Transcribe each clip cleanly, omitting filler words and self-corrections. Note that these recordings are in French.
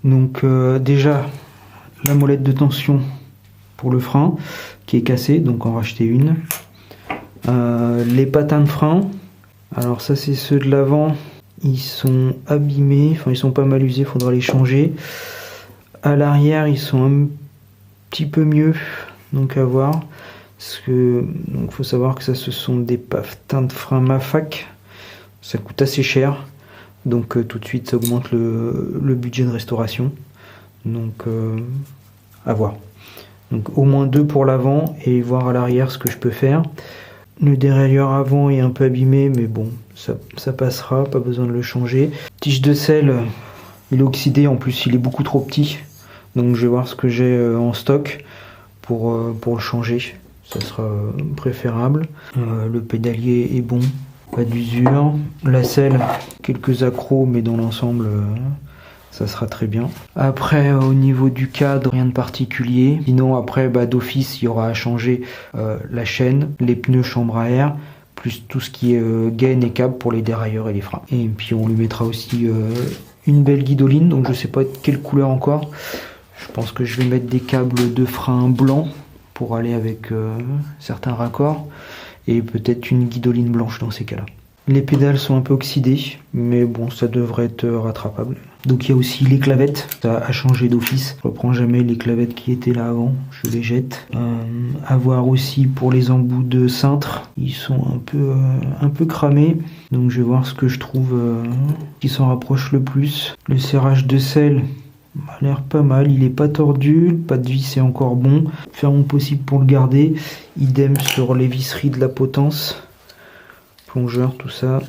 Donc déjà la molette de tension pour le frein qui est cassée, donc en racheter une. Les patins de frein, alors ça c'est ceux de l'avant, ils sont abîmés, enfin ils sont pas mal usés, il faudra les changer. À l'arrière ils sont un petit peu mieux, donc à voir. Parce que donc faut savoir que ça ce sont des patins de frein Mafac, ça coûte assez cher, donc tout de suite ça augmente le budget de restauration, donc à voir. Donc au moins 2 pour l'avant et voir à l'arrière ce que je peux faire. Le dérailleur avant est un peu abîmé, mais bon, ça passera, pas besoin de le changer. Tige de selle, il est oxydé, en plus il est beaucoup trop petit, donc je vais voir ce que j'ai en stock pour le changer. Ça sera préférable. Le pédalier est bon, pas d'usure. La selle, quelques accros, mais dans l'ensemble, ça sera très bien. Après, au niveau du cadre, rien de particulier. Sinon, après, d'office, il y aura à changer la chaîne, les pneus chambre à air, plus tout ce qui est gaine et câble pour les dérailleurs et les freins. Et puis, on lui mettra aussi une belle guidoline, donc je sais pas de quelle couleur encore. Je pense que je vais mettre des câbles de frein blancs pour aller avec certains raccords, et peut-être une guidoline blanche dans ces cas-là. Les pédales sont un peu oxydées, mais bon, ça devrait être rattrapable. Donc il y a aussi les clavettes, ça a changé d'office. Je reprends jamais les clavettes qui étaient là avant, je les jette. À voir aussi pour les embouts de cintre, ils sont un peu cramés. Donc je vais voir ce que je trouve qui s'en rapproche le plus. Le serrage de selle a l'air pas mal, il est pas tordu, le pas de vis est encore bon. Faire mon possible pour le garder. Idem sur les visseries de la potence. Plongeur, tout ça,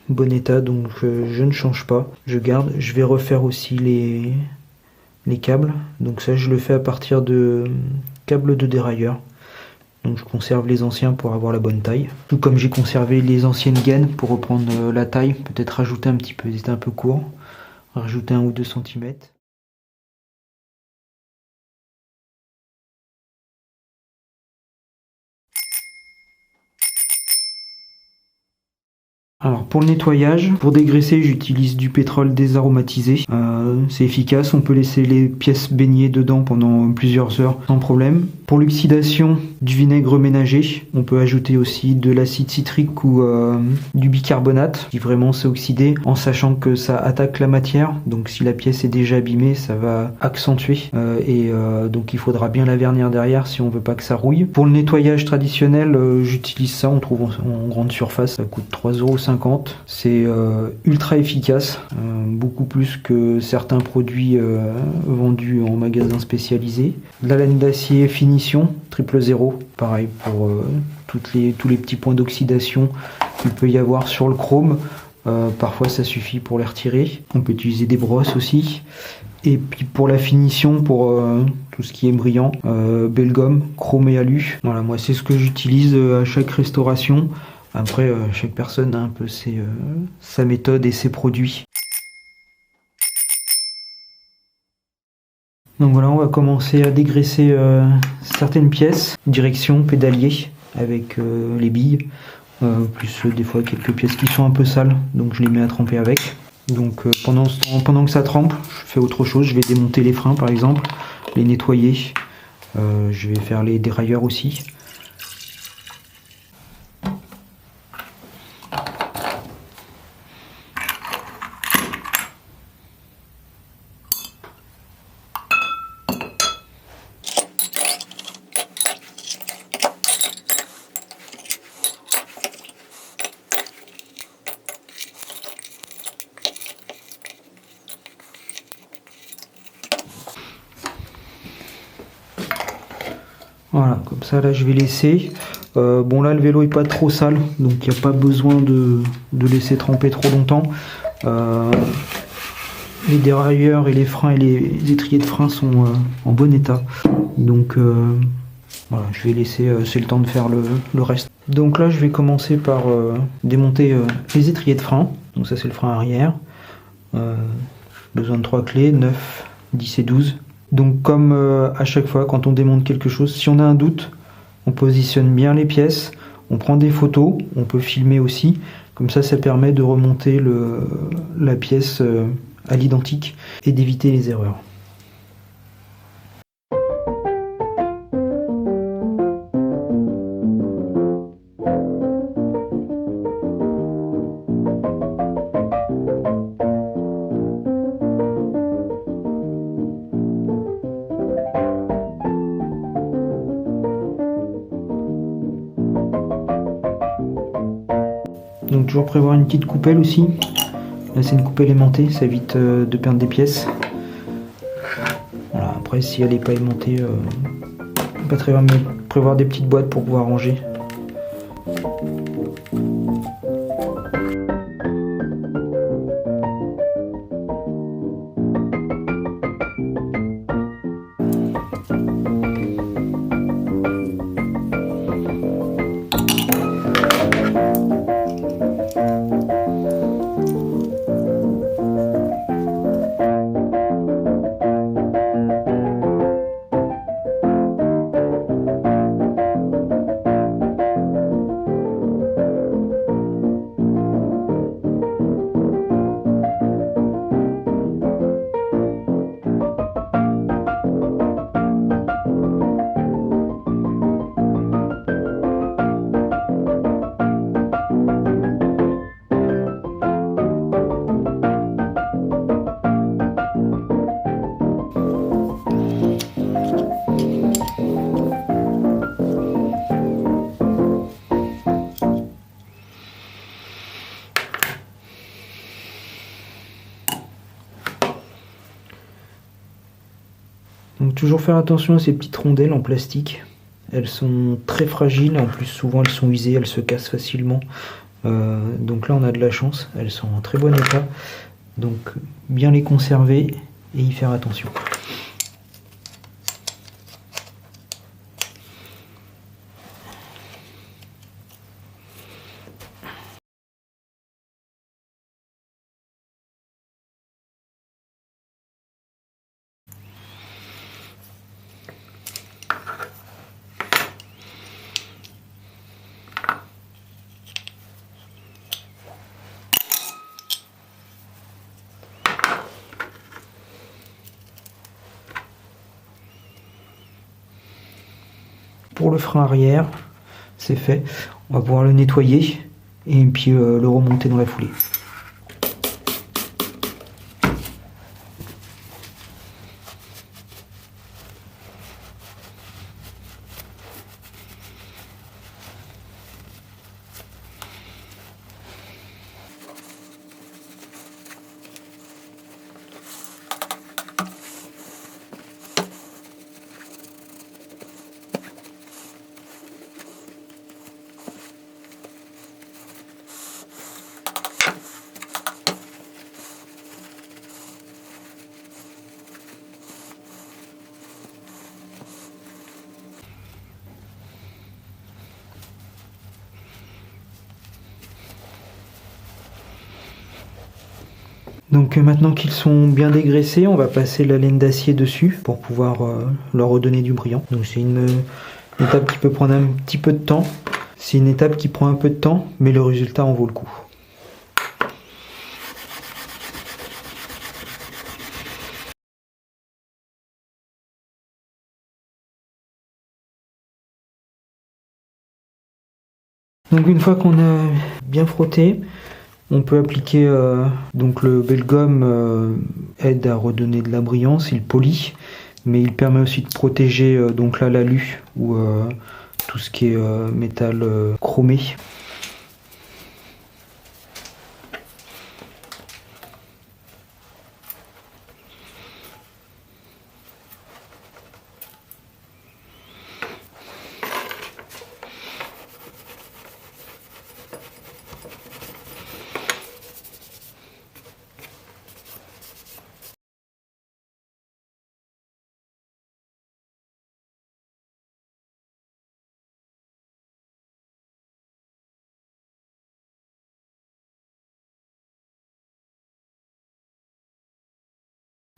bon état, donc je ne change pas, je garde. Je vais refaire aussi les câbles, donc ça je le fais à partir de câbles de dérailleur, donc je conserve les anciens pour avoir la bonne taille, tout comme j'ai conservé les anciennes gaines pour reprendre la taille, peut-être rajouter un petit peu, c'était un peu court, rajouter 1 ou 2 cm. Alors pour le nettoyage, pour dégraisser j'utilise du pétrole désaromatisé, c'est efficace, on peut laisser les pièces baigner dedans pendant plusieurs heures sans problème. Pour l'oxydation, du vinaigre ménager, on peut ajouter aussi de l'acide citrique ou du bicarbonate, qui vraiment s'est oxydé, en sachant que ça attaque la matière, donc si la pièce est déjà abîmée, ça va accentuer, donc il faudra bien la vernir derrière si on veut pas que ça rouille. Pour le nettoyage traditionnel, j'utilise ça, on trouve en grande surface, ça coûte 3,50 €. C'est ultra efficace, beaucoup plus que certains produits vendus en magasin spécialisé. De la laine d'acier finition 000, pareil pour tous les petits points d'oxydation qu'il peut y avoir sur le chrome. Parfois ça suffit pour les retirer. On peut utiliser des brosses aussi. Et puis pour la finition, pour tout ce qui est brillant, belle gomme, chrome et alu. Voilà, moi c'est ce que j'utilise à chaque restauration. Après, chaque personne a un peu sa méthode et ses produits. Donc voilà, on va commencer à dégraisser certaines pièces. Direction pédalier avec les billes, plus des fois quelques pièces qui sont un peu sales, donc je les mets à tremper avec. Donc pendant que ça trempe, je fais autre chose. Je vais démonter les freins par exemple, les nettoyer. Je vais faire les dérailleurs aussi. Voilà, comme ça là je vais laisser. Bon là le vélo est pas trop sale, donc il n'y a pas besoin de laisser tremper trop longtemps. Les dérailleurs et les freins et les étriers de frein sont en bon état. Donc voilà, je vais laisser, c'est le temps de faire le reste. Donc là je vais commencer par démonter les étriers de frein. Donc ça c'est le frein arrière. Besoin de 3 clés, 9, 10 et 12. Donc comme à chaque fois quand on démonte quelque chose, si on a un doute, on positionne bien les pièces, on prend des photos, on peut filmer aussi, comme ça ça permet de remonter la pièce à l'identique et d'éviter les erreurs. Donc toujours prévoir une petite coupelle aussi. Là c'est une coupelle aimantée, ça évite de perdre des pièces. Voilà, après si elle n'est pas aimantée, pas très bien, mais prévoir des petites boîtes pour pouvoir ranger. Donc toujours faire attention à ces petites rondelles en plastique. Elles sont très fragiles, en plus souvent elles sont usées, elles se cassent facilement. Donc là on a de la chance, elles sont en très bon état. Donc bien les conserver et y faire attention. Pour le frein arrière, c'est fait. On va pouvoir le nettoyer et puis le remonter dans la foulée. Donc maintenant qu'ils sont bien dégraissés, on va passer la laine d'acier dessus pour pouvoir leur redonner du brillant. Donc c'est une étape qui peut prendre un petit peu de temps. C'est une étape qui prend un peu de temps, mais le résultat en vaut le coup. Donc une fois qu'on a bien frotté, on peut appliquer donc le Belgum aide à redonner de la brillance, il polit, mais il permet aussi de protéger donc là l'alu ou tout ce qui est métal chromé.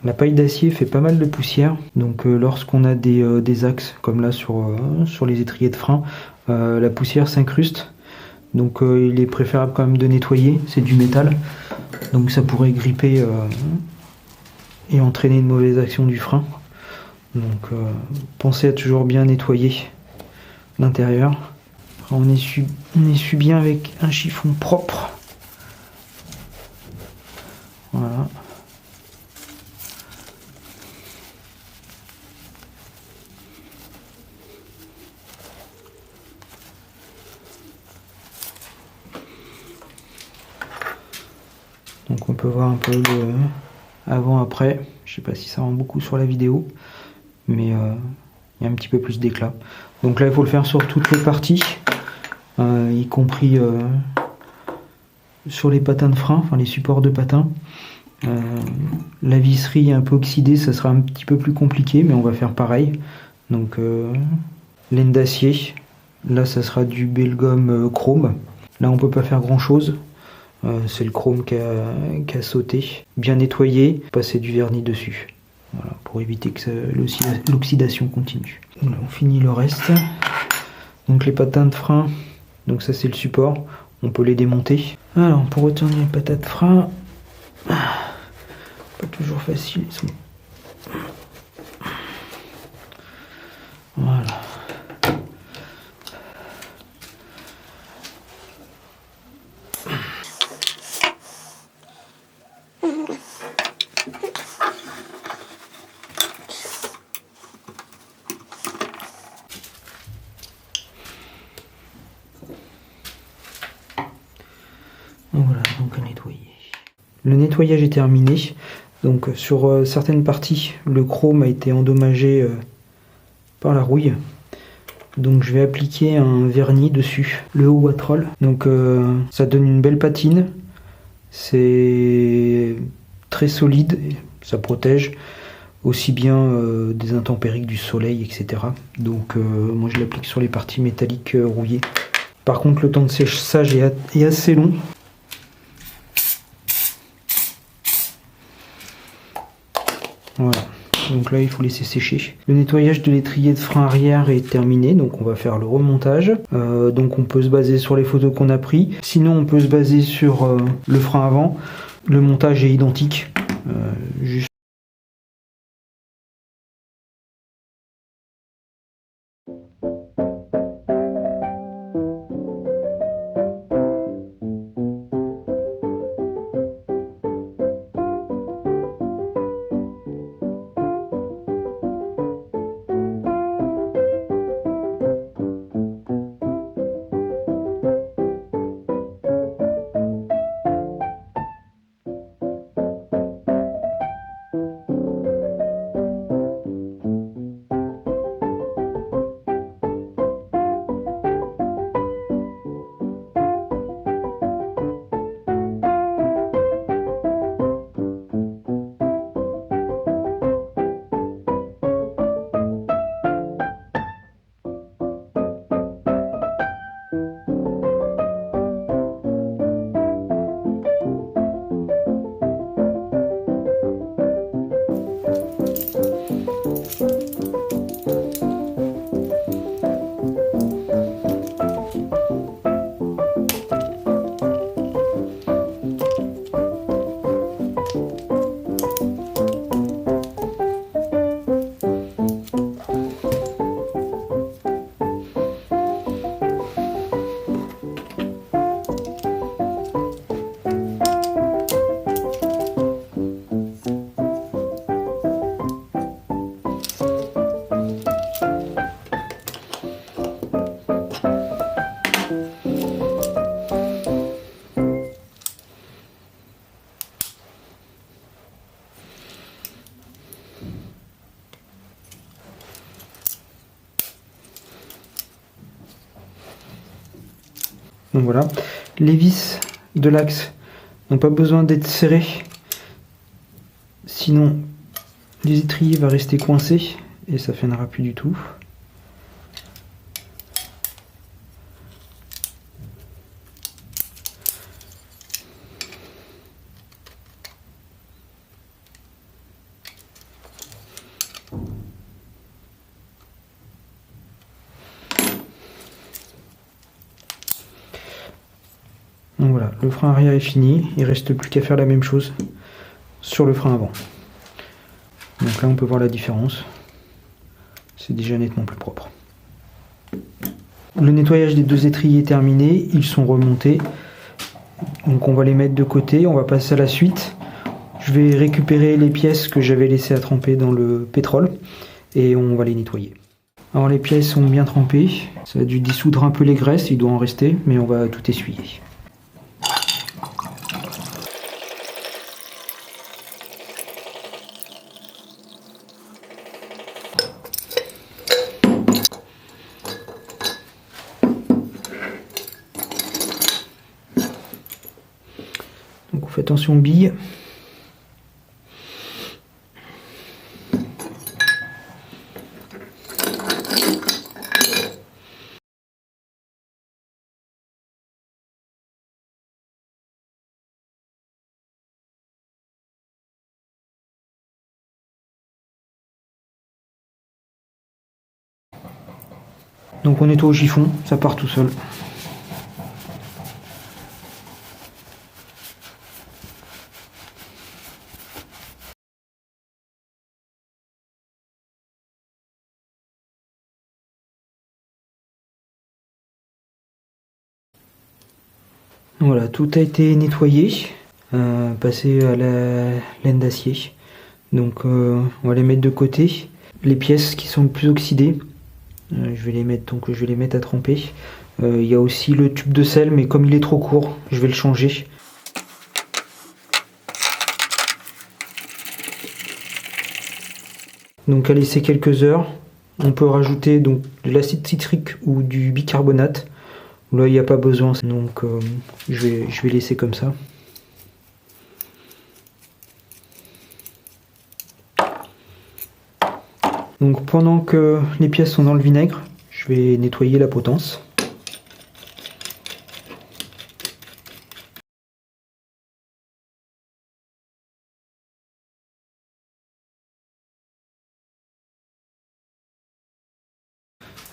La paille d'acier fait pas mal de poussière, donc lorsqu'on a des axes comme là sur les étriers de frein, la poussière s'incruste, donc il est préférable quand même de nettoyer, c'est du métal, donc ça pourrait gripper et entraîner une mauvaise action du frein. Donc pensez à toujours bien nettoyer l'intérieur. On essuie bien avec un chiffon propre. Voilà. Donc on peut voir un peu le avant-après. Je sais pas si ça rend beaucoup sur la vidéo, mais il y a un petit peu plus d'éclat. Donc là il faut le faire sur toutes les parties, y compris sur les patins de frein, enfin les supports de patins. La visserie est un peu oxydée, ça sera un petit peu plus compliqué, mais on va faire pareil. Donc laine d'acier, là ça sera du Belgum chrome. Là on peut pas faire grand chose. C'est le chrome qui a sauté. Bien nettoyé, passer du vernis dessus. Voilà, pour éviter que l'oxydation continue. Voilà, on finit le reste. Donc les patins de frein, donc ça c'est le support. On peut les démonter. Alors pour retourner les patins de frein, pas toujours facile. Voilà. Voilà, donc à nettoyer. Le nettoyage est terminé. Donc sur certaines parties, le chrome a été endommagé par la rouille. Donc je vais appliquer un vernis dessus, le haut Watrol. Donc ça donne une belle patine. C'est très solide, ça protège aussi bien des intempéries que du soleil, etc. Donc moi je l'applique sur les parties métalliques rouillées. Par contre le temps de séchage est assez long. Voilà, donc là il faut laisser sécher. Le nettoyage de l'étrier de frein arrière est terminé, donc on va faire le remontage. Donc on peut se baser sur les photos qu'on a prises. Sinon on peut se baser sur le frein avant. Le montage est identique. Juste donc voilà, les vis de l'axe n'ont pas besoin d'être serrées, sinon l'étrier va rester coincé et ça freinera plus du tout. Donc voilà, le frein arrière est fini, il ne reste plus qu'à faire la même chose sur le frein avant. Donc là on peut voir la différence. C'est déjà nettement plus propre. Le nettoyage des deux étriers est terminé, ils sont remontés. Donc on va les mettre de côté, on va passer à la suite. Je vais récupérer les pièces que j'avais laissées à tremper dans le pétrole et on va les nettoyer. Alors les pièces sont bien trempées, ça a dû dissoudre un peu les graisses, il doit en rester, mais on va tout essuyer. Donc on fait attention aux billes. Donc on nettoie au chiffon, ça part tout seul. Voilà, tout a été nettoyé, passé à la laine d'acier. Donc on va les mettre de côté. Les pièces qui sont le plus oxydées, je vais les mettre à tremper. Il y a aussi le tube de sel, mais comme il est trop court, je vais le changer. Donc à laisser quelques heures, on peut rajouter donc de l'acide citrique ou du bicarbonate. Là il n'y a pas besoin, donc je vais laisser comme ça. Donc pendant que les pièces sont dans le vinaigre, je vais nettoyer la potence.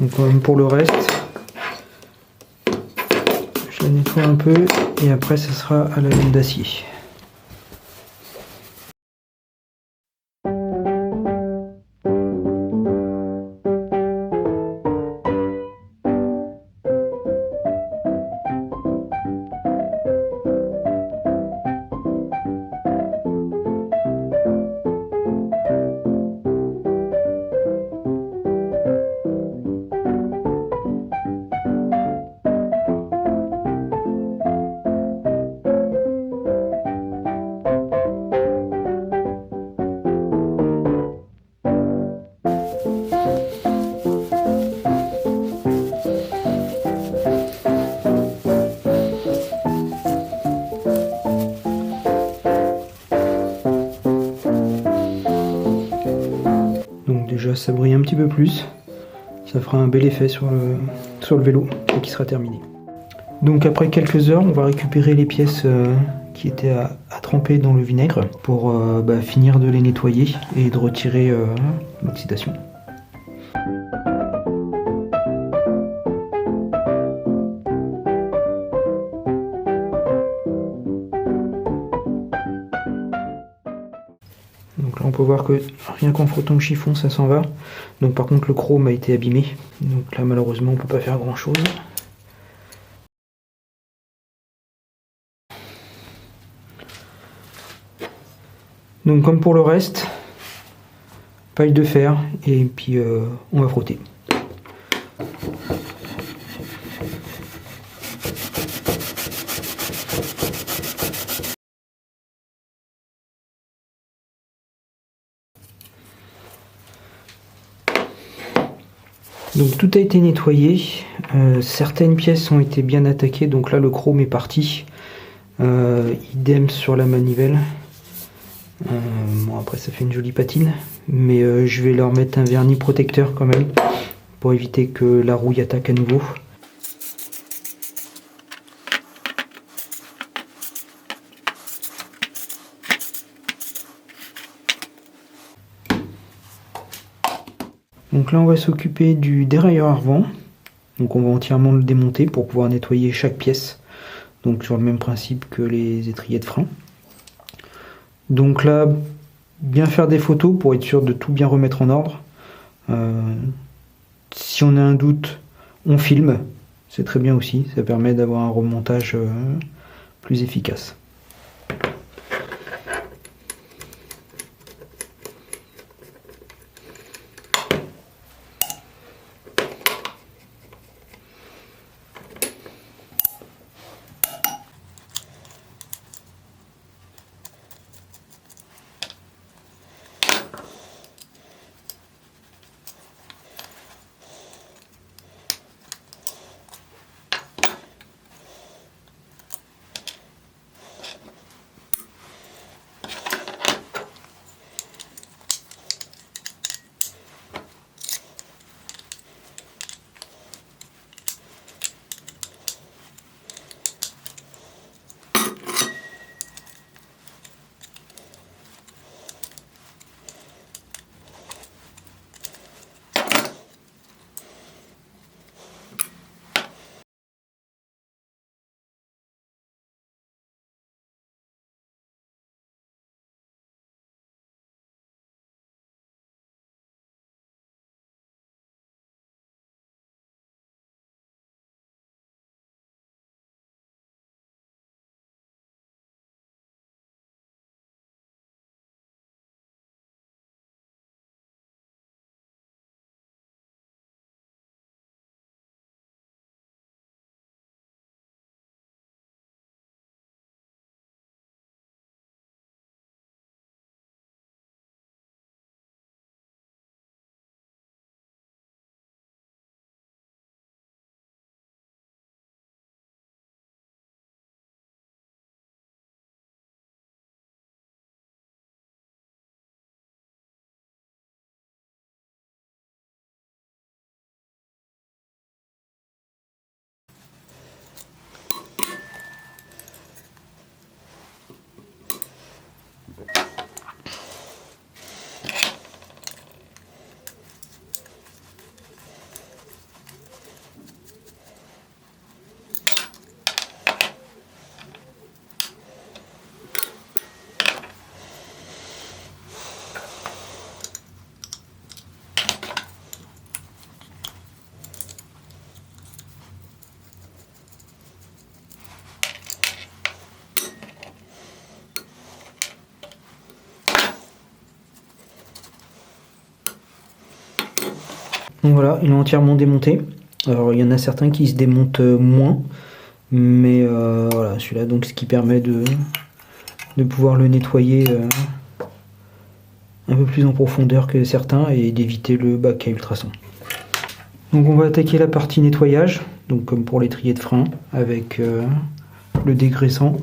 Donc comme pour le reste, je la nettoie un peu et après ça sera à la laine d'acier. Déjà ça brille un petit peu plus, ça fera un bel effet sur le vélo qui sera terminé. Donc après quelques heures, on va récupérer les pièces qui étaient à tremper dans le vinaigre pour finir de les nettoyer et de retirer l'oxydation. Donc là on peut voir que rien qu'en frottant le chiffon ça s'en va. Donc par contre le chrome a été abîmé. Donc là malheureusement on peut pas faire grand chose. Donc comme pour le reste, paille de fer et puis on va frotter. Donc tout a été nettoyé, certaines pièces ont été bien attaquées, donc là le chrome est parti, idem sur la manivelle. Bon après ça fait une jolie patine, mais je vais leur mettre un vernis protecteur quand même, pour éviter que la rouille attaque à nouveau. Donc là on va s'occuper du dérailleur avant. Donc on va entièrement le démonter pour pouvoir nettoyer chaque pièce. Donc sur le même principe que les étriers de frein. Donc là bien faire des photos pour être sûr de tout bien remettre en ordre. Si on a un doute, on filme, c'est très bien aussi, ça permet d'avoir un remontage plus efficace. Donc voilà, il est entièrement démonté. Alors il y en a certains qui se démontent moins, mais voilà, celui-là, donc ce qui permet de pouvoir le nettoyer un peu plus en profondeur que certains et d'éviter le bac à ultrasons. Donc on va attaquer la partie nettoyage, donc comme pour l'étrier de frein, avec le dégraissant.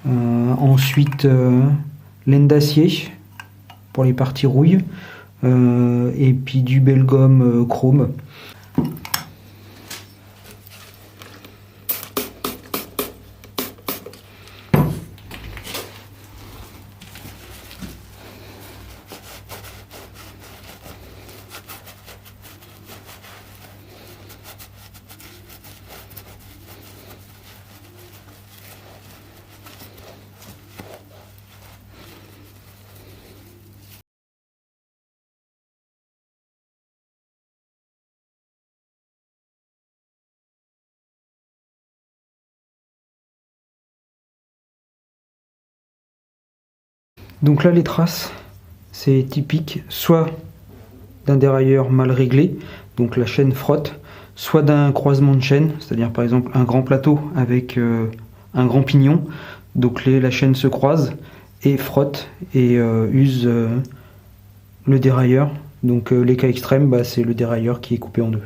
Ensuite, laine d'acier pour les parties rouilles. Et puis du bel gomme chrome. Donc là les traces, c'est typique soit d'un dérailleur mal réglé, donc la chaîne frotte, soit d'un croisement de chaîne, c'est-à-dire par exemple un grand plateau avec un grand pignon, donc la chaîne se croise et frotte et use le dérailleur. Donc les cas extrêmes, c'est le dérailleur qui est coupé en deux.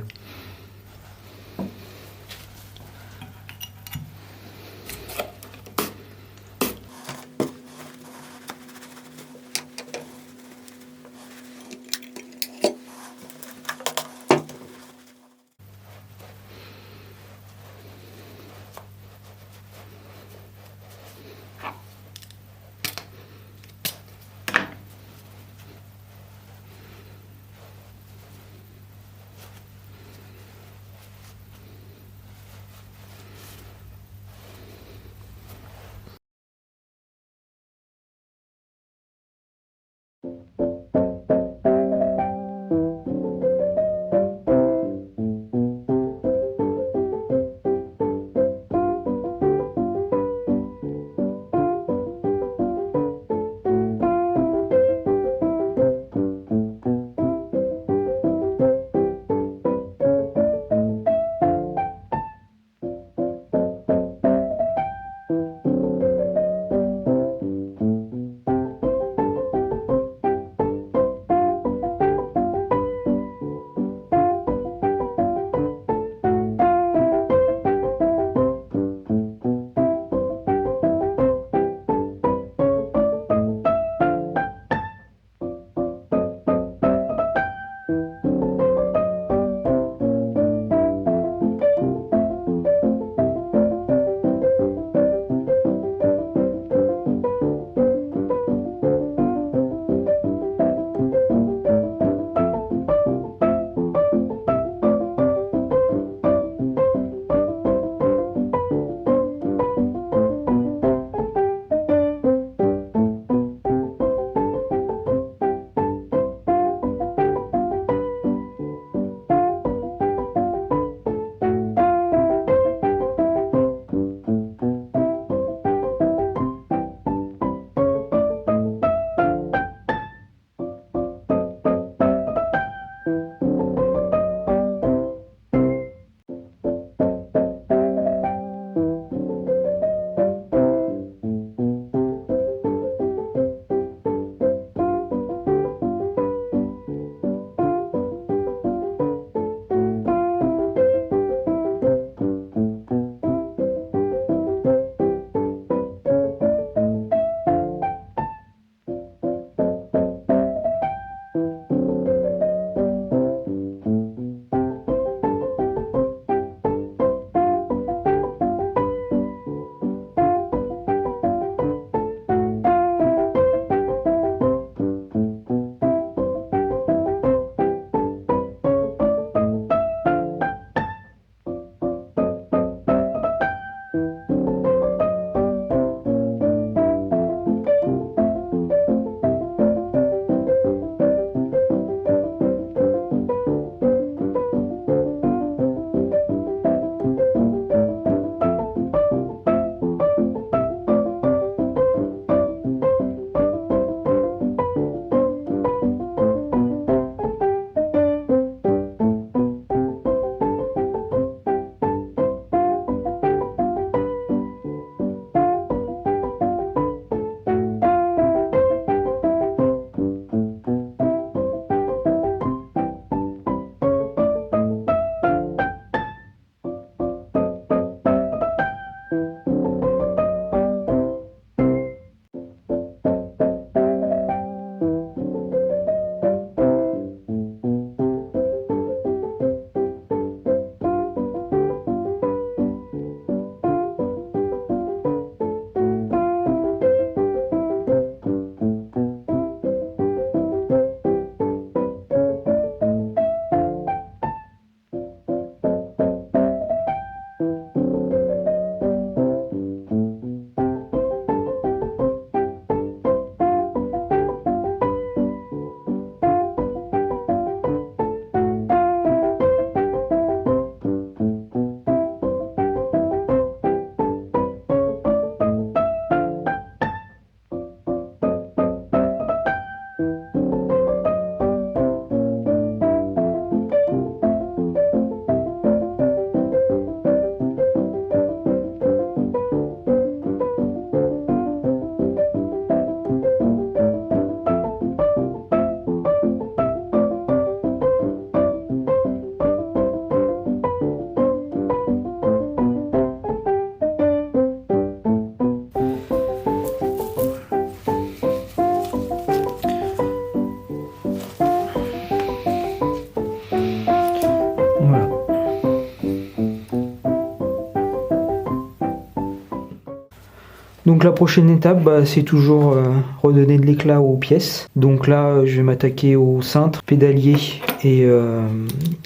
Donc la prochaine étape, c'est toujours redonner de l'éclat aux pièces. Donc là, je vais m'attaquer au cintre, pédalier et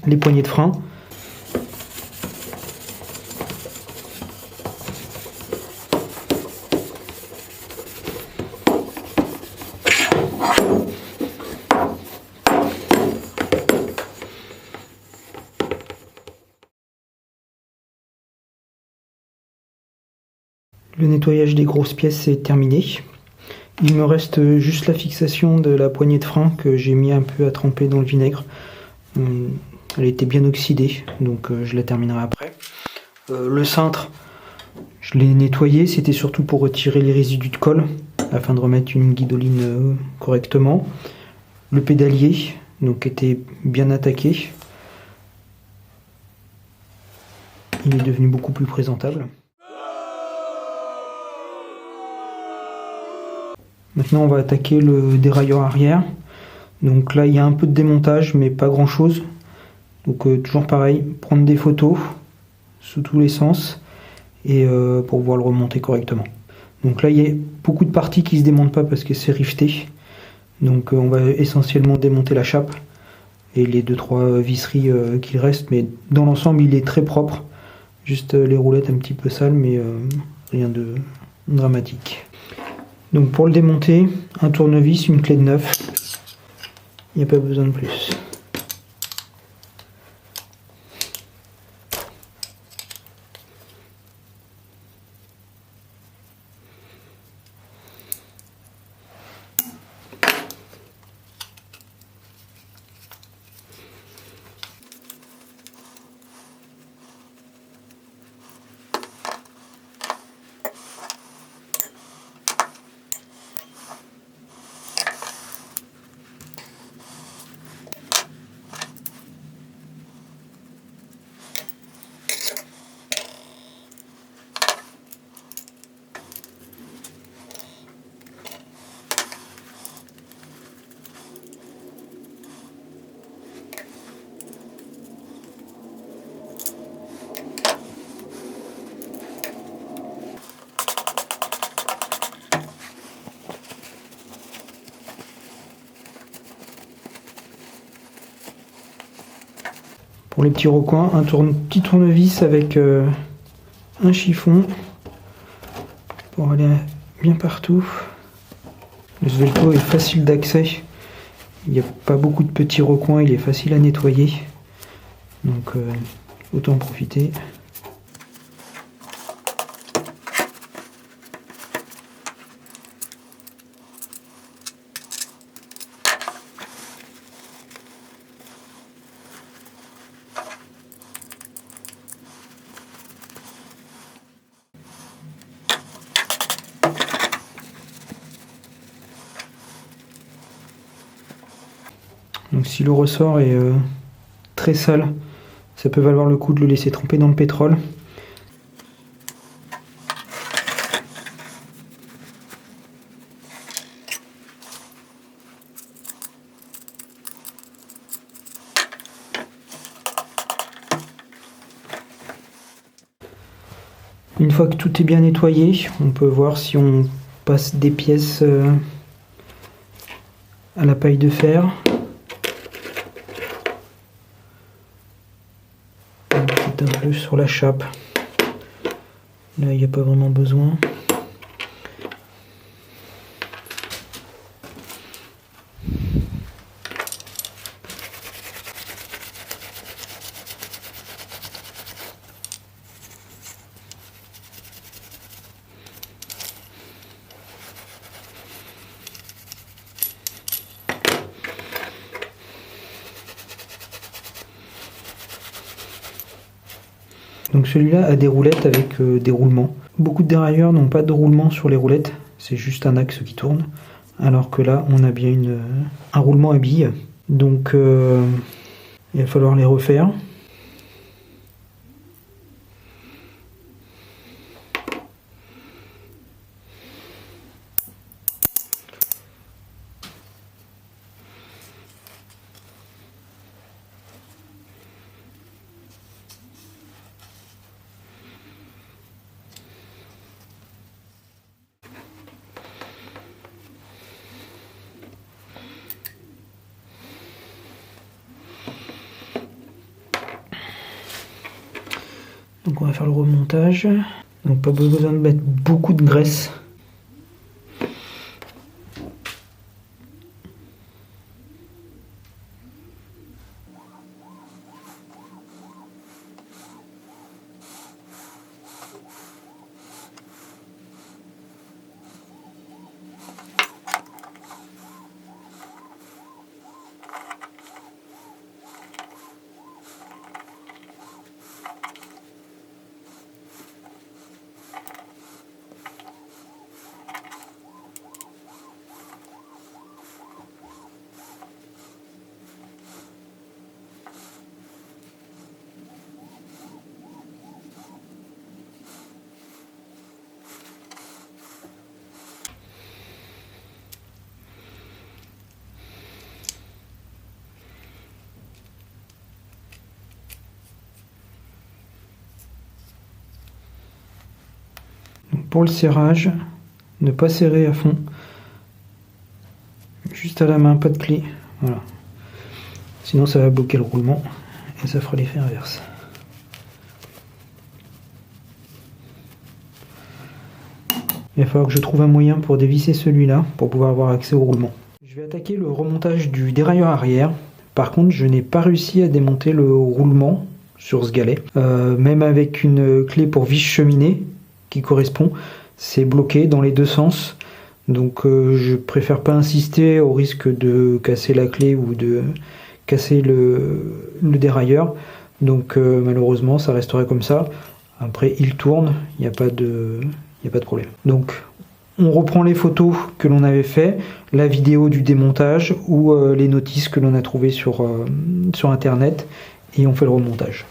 les poignées de frein. Le nettoyage des grosses pièces est terminé. Il me reste juste la fixation de la poignée de frein que j'ai mis un peu à tremper dans le vinaigre. Elle était bien oxydée, donc je la terminerai après. Le cintre, je l'ai nettoyé, c'était surtout pour retirer les résidus de colle, afin de remettre une guidoline correctement. Le pédalier, donc, était bien attaqué. Il est devenu beaucoup plus présentable. Maintenant on va attaquer le dérailleur arrière. Donc là il y a un peu de démontage mais pas grand chose. Donc toujours pareil, prendre des photos sous tous les sens et pour pouvoir le remonter correctement. Donc là il y a beaucoup de parties qui se démontent pas parce que c'est rifté. Donc on va essentiellement démonter la chape et les 2-3 visseries qu'il reste, mais dans l'ensemble il est très propre. Juste les roulettes un petit peu sales mais rien de dramatique. Donc pour le démonter, un tournevis, une clé de neuf, il n'y a pas besoin de plus. Pour les petits recoins, un petit tournevis avec un chiffon pour aller bien partout. Le Svelto est facile d'accès, il n'y a pas beaucoup de petits recoins, il est facile à nettoyer, donc autant en profiter. Donc si le ressort est très sale, ça peut valoir le coup de le laisser tremper dans le pétrole. Une fois que tout est bien nettoyé, on peut voir si on passe des pièces à la paille de fer. Un peu sur la chape. Là, il n'y a pas vraiment besoin. Donc celui-là a des roulettes avec des roulements. Beaucoup de dérailleurs n'ont pas de roulement sur les roulettes, c'est juste un axe qui tourne. Alors que là, on a bien un roulement à billes. Donc il va falloir les refaire. Donc on va faire le remontage. Donc pas besoin de mettre beaucoup de graisse. Pour le serrage, ne pas serrer à fond, juste à la main, pas de clé, voilà. Sinon ça va bloquer le roulement et ça fera l'effet inverse. Il va falloir que je trouve un moyen pour dévisser celui-là pour pouvoir avoir accès au roulement. Je vais attaquer le remontage du dérailleur arrière. Par contre, je n'ai pas réussi à démonter le roulement sur ce galet. Même avec une clé pour vis cheminée qui correspond, c'est bloqué dans les deux sens. Donc je préfère pas insister au risque de casser la clé ou de casser le dérailleur. Donc malheureusement ça resterait comme ça. Après il tourne, il n'y a pas de problème. Donc on reprend les photos que l'on avait fait, la vidéo du démontage ou les notices que l'on a trouvées sur internet et on fait le remontage.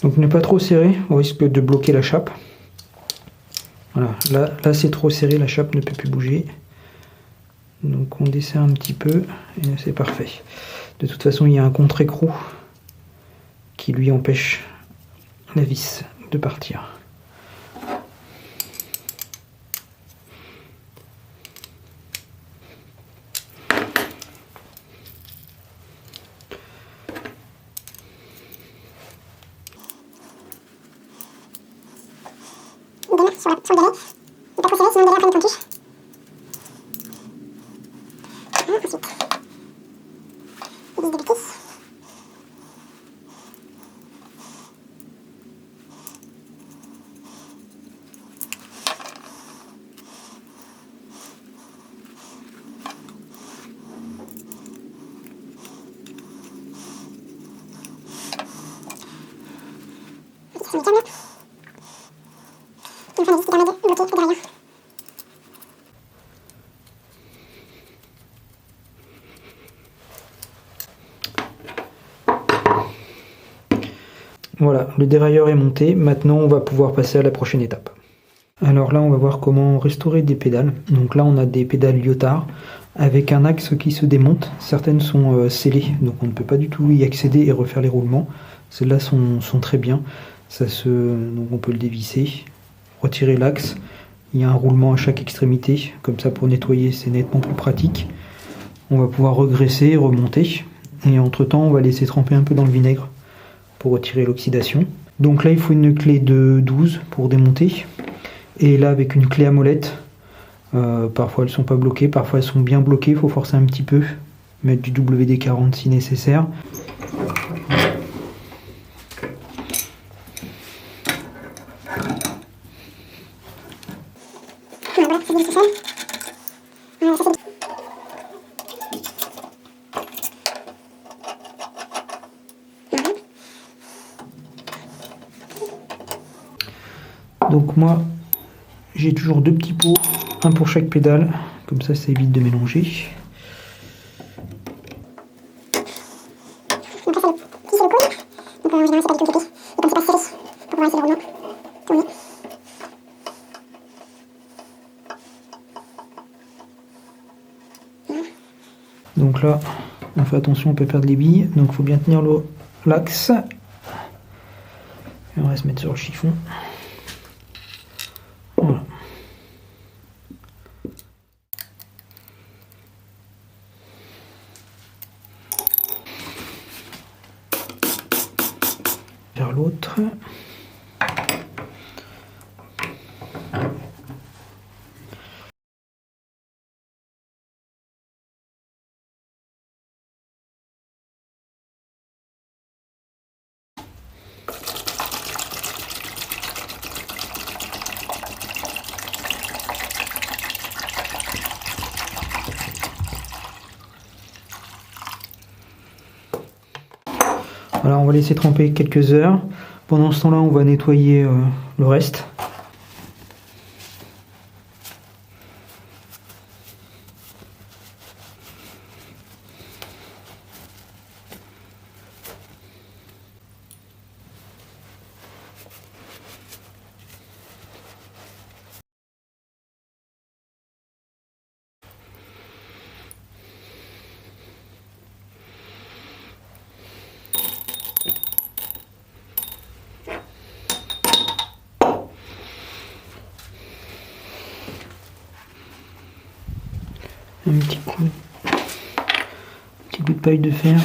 Donc ne pas trop serrer au risque de bloquer la chape. Voilà, là c'est trop serré, la chape ne peut plus bouger. Donc on desserre un petit peu et c'est parfait. De toute façon il y a un contre-écrou qui lui empêche la vis de partir. Sur le galet, ne pas trop serrer, sinon le galet après il t'en touche. Ensuite, vis débuter. Sur le câble. Une fois la vis qui permet de bloquer le dérailleur. Voilà, le dérailleur est monté. Maintenant, on va pouvoir passer à la prochaine étape. Alors là, on va voir comment restaurer des pédales. Donc là, on a des pédales Lyotard avec un axe qui se démonte. Certaines sont scellées, donc on ne peut pas du tout y accéder et refaire les roulements. Celles-là sont très bien. Donc on peut le dévisser, retirer l'axe, Il y a un roulement à chaque extrémité, comme ça pour nettoyer c'est nettement plus pratique. On va pouvoir regresser, remonter, et entre temps on va laisser tremper un peu dans le vinaigre pour retirer l'oxydation. Donc là il faut une clé de 12 pour démonter, et là avec une clé à molette, parfois elles sont pas bloquées, parfois elles sont bien bloquées, il faut forcer un petit peu, mettre du WD-40 si nécessaire. Voilà, c'est bien tout seul. Ça c'est Donc moi j'ai toujours 2 petits pots, un pour chaque pédale, comme ça évite de mélanger. donc là c'est le coude. Donc en général c'est pas du tout équipé. Et comme c'est pas serré, pour pouvoir laisser le roulement tourner. Donc là on fait attention, on peut perdre les billes, donc il faut bien tenir l'axe. Et on va se mettre sur le chiffon. Voilà. Vers l'autre. Voilà, on va laisser tremper quelques heures. Pendant ce temps-là, on va nettoyer le reste. Un petit coup de paille de fer.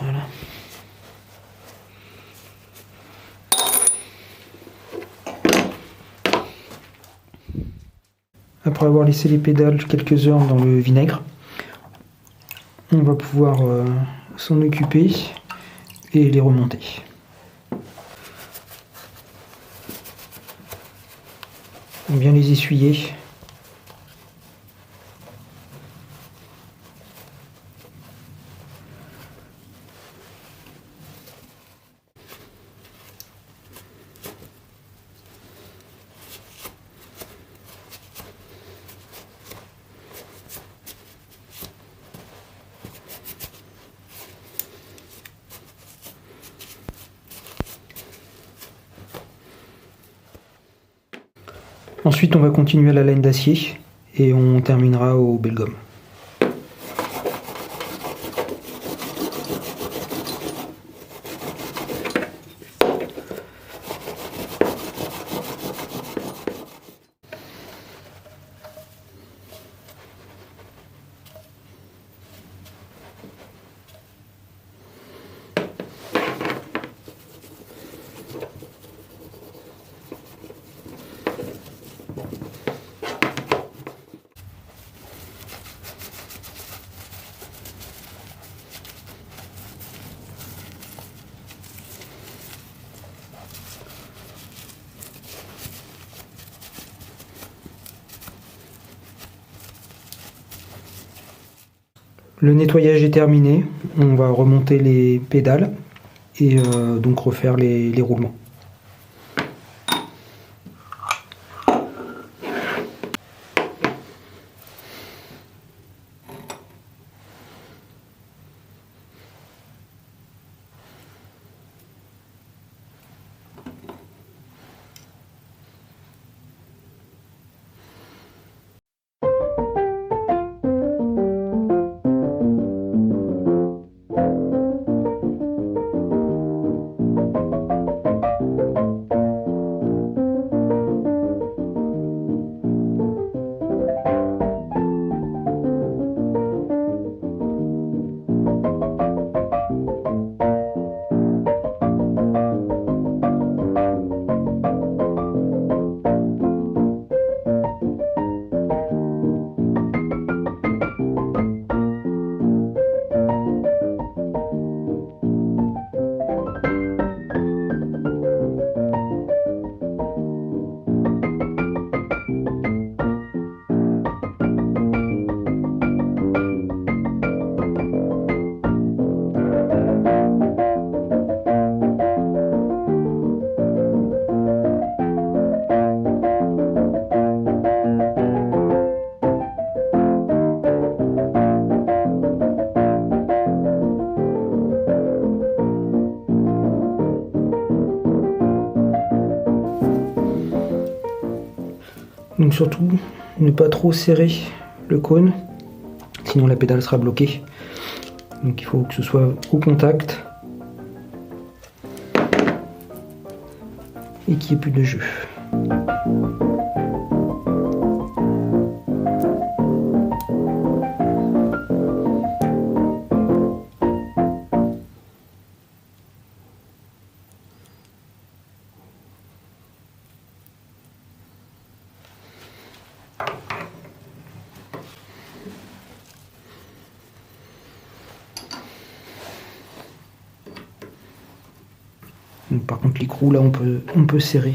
Voilà. Après avoir laissé les pédales quelques heures dans le vinaigre, on va pouvoir s'en occuper et les remonter. Bien les essuyer. Ensuite, on va continuer à la laine d'acier et on terminera au belle-gomme. Le nettoyage est terminé, on va remonter les pédales et donc refaire les roulements. Donc surtout, ne pas trop serrer le cône, sinon la pédale sera bloquée. Donc il faut que ce soit au contact et qu'il n'y ait plus de jeu. Donc, par contre l'écrou là on peut serrer.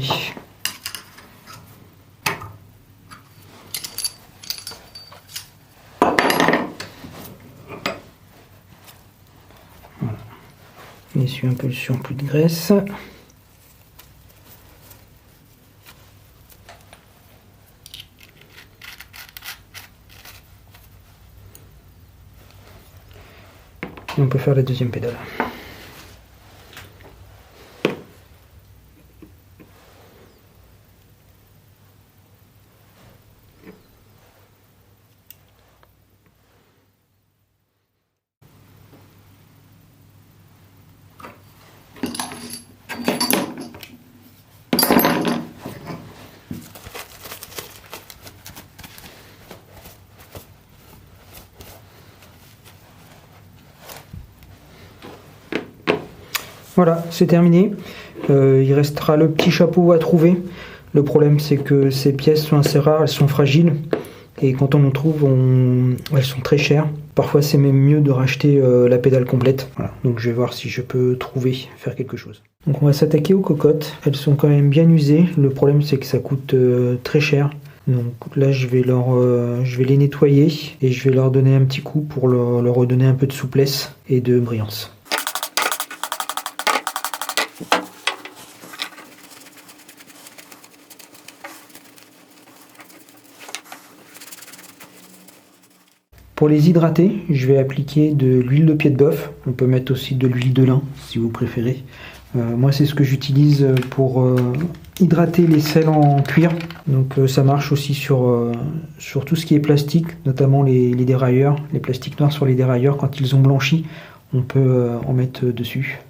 Voilà. On essuie un peu le surplus de graisse. Et on peut faire la deuxième pédale. Voilà, c'est terminé. Il restera le petit chapeau à trouver. Le problème, c'est que ces pièces sont assez rares, elles sont fragiles. Et quand on en trouve, elles sont très chères. Parfois, c'est même mieux de racheter la pédale complète. Voilà, donc je vais voir si je peux faire quelque chose. Donc on va s'attaquer aux cocottes. Elles sont quand même bien usées. Le problème, c'est que ça coûte très cher. Donc là, je vais les nettoyer et je vais leur donner un petit coup pour leur redonner un peu de souplesse et de brillance. Pour les hydrater, je vais appliquer de l'huile de pied de bœuf. On peut mettre aussi de l'huile de lin si vous préférez. Moi, c'est ce que j'utilise pour hydrater les selles en cuir. Donc ça marche aussi sur tout ce qui est plastique, notamment les dérailleurs, les plastiques noirs sur les dérailleurs. Quand ils ont blanchi, on peut en mettre dessus.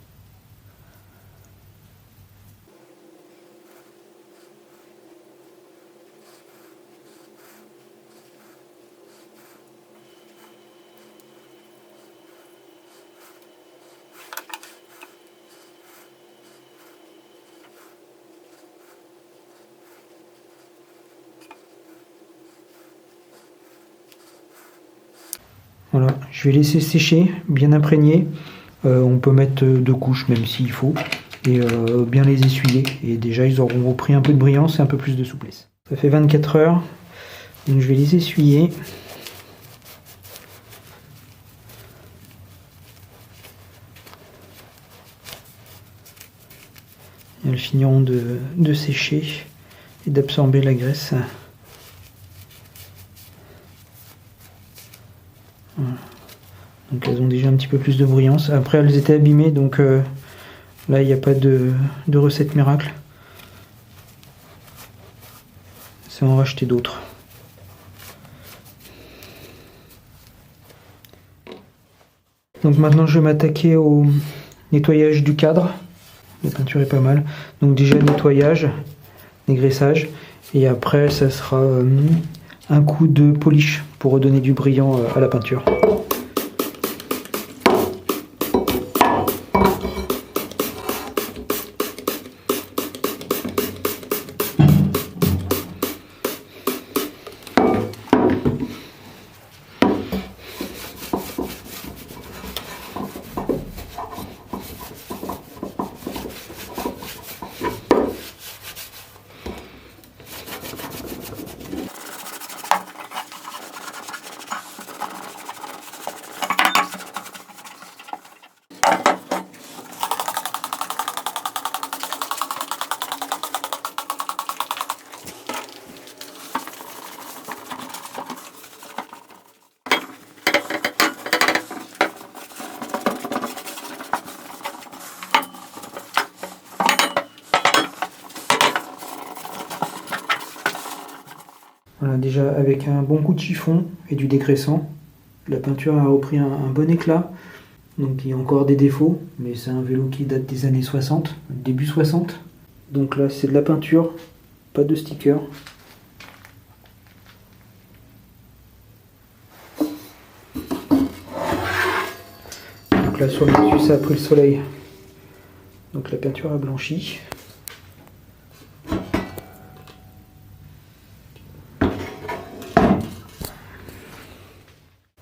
Voilà, je vais laisser sécher, bien imprégné. On peut mettre 2 couches même s'il faut. Et bien les essuyer. Et déjà ils auront repris un peu de brillance et un peu plus de souplesse. Ça fait 24 heures. Donc je vais les essuyer. Et elles finiront de sécher et d'absorber la graisse. Voilà. Donc elles ont déjà un petit peu plus de brillance. Après elles étaient abîmées, donc là il n'y a pas de recette miracle. C'est en racheter d'autres. Donc maintenant je vais m'attaquer au nettoyage du cadre. La peinture est pas mal. Donc déjà nettoyage, dégraissage. Et après ça sera un coup de polish pour redonner du brillant à la peinture. Voilà, déjà avec un bon coup de chiffon et du dégraissant, la peinture a repris un bon éclat. Donc il y a encore des défauts, mais c'est un vélo qui date des années 60, début 60. Donc là c'est de la peinture, pas de sticker. Donc là sur le dessus ça a pris le soleil. Donc la peinture a blanchi.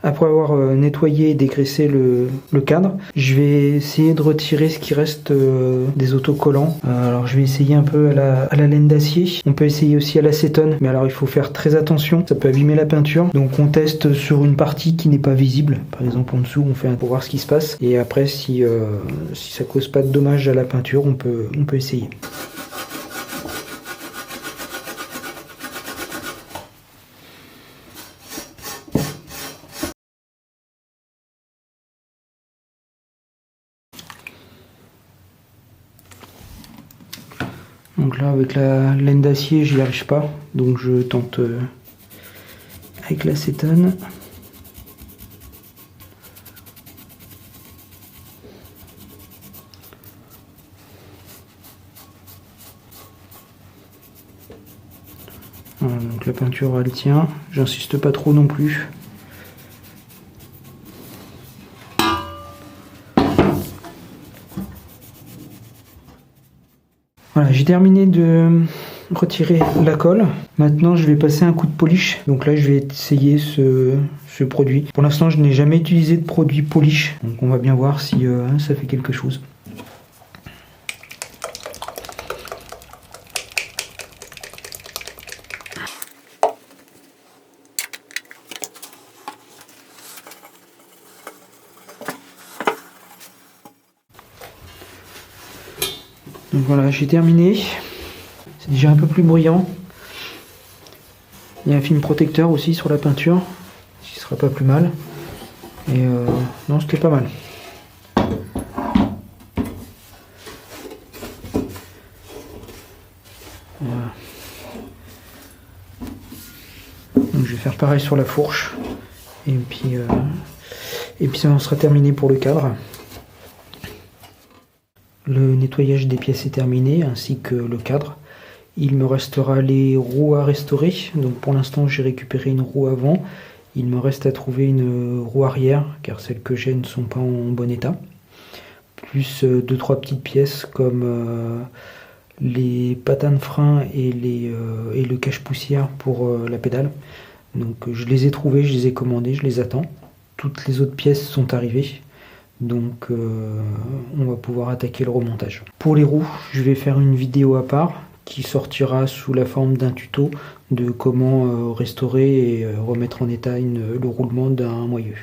Après avoir nettoyé et dégraissé le cadre, je vais essayer de retirer ce qui reste des autocollants. Alors je vais essayer un peu à la laine d'acier. On peut essayer aussi à l'acétone, mais alors il faut faire très attention, ça peut abîmer la peinture. Donc on teste sur une partie qui n'est pas visible. Par exemple en dessous, on fait pour voir ce qui se passe. Et après, si ça cause pas de dommages à la peinture, on peut essayer. Donc là avec la laine d'acier j'y arrive pas, donc je tente avec l'acétone. Voilà, donc la peinture elle tient, j'insiste pas trop non plus. Voilà, j'ai terminé de retirer la colle. Maintenant, je vais passer un coup de polish. Donc là, je vais essayer ce produit. Pour l'instant, je n'ai jamais utilisé de produit polish. Donc on va bien voir si ça fait quelque chose. Donc voilà, j'ai terminé. C'est déjà un peu plus bruyant. Il y a un film protecteur aussi sur la peinture, ce qui sera pas plus mal. Et non, c'était pas mal. Voilà. Donc je vais faire pareil sur la fourche. Et puis ça en sera terminé pour le cadre. Le nettoyage des pièces est terminé, ainsi que le cadre. Il me restera les roues à restaurer. Donc pour l'instant, j'ai récupéré une roue avant. Il me reste à trouver une roue arrière, car celles que j'ai ne sont pas en bon état. Plus 2-3 petites pièces comme les patins de frein et le cache-poussière pour la pédale. Donc je les ai trouvées, je les ai commandées, je les attends. Toutes les autres pièces sont arrivées. Donc on va pouvoir attaquer le remontage. Pour les roues, je vais faire une vidéo à part qui sortira sous la forme d'un tuto de comment restaurer et remettre en état le roulement d'un moyeu.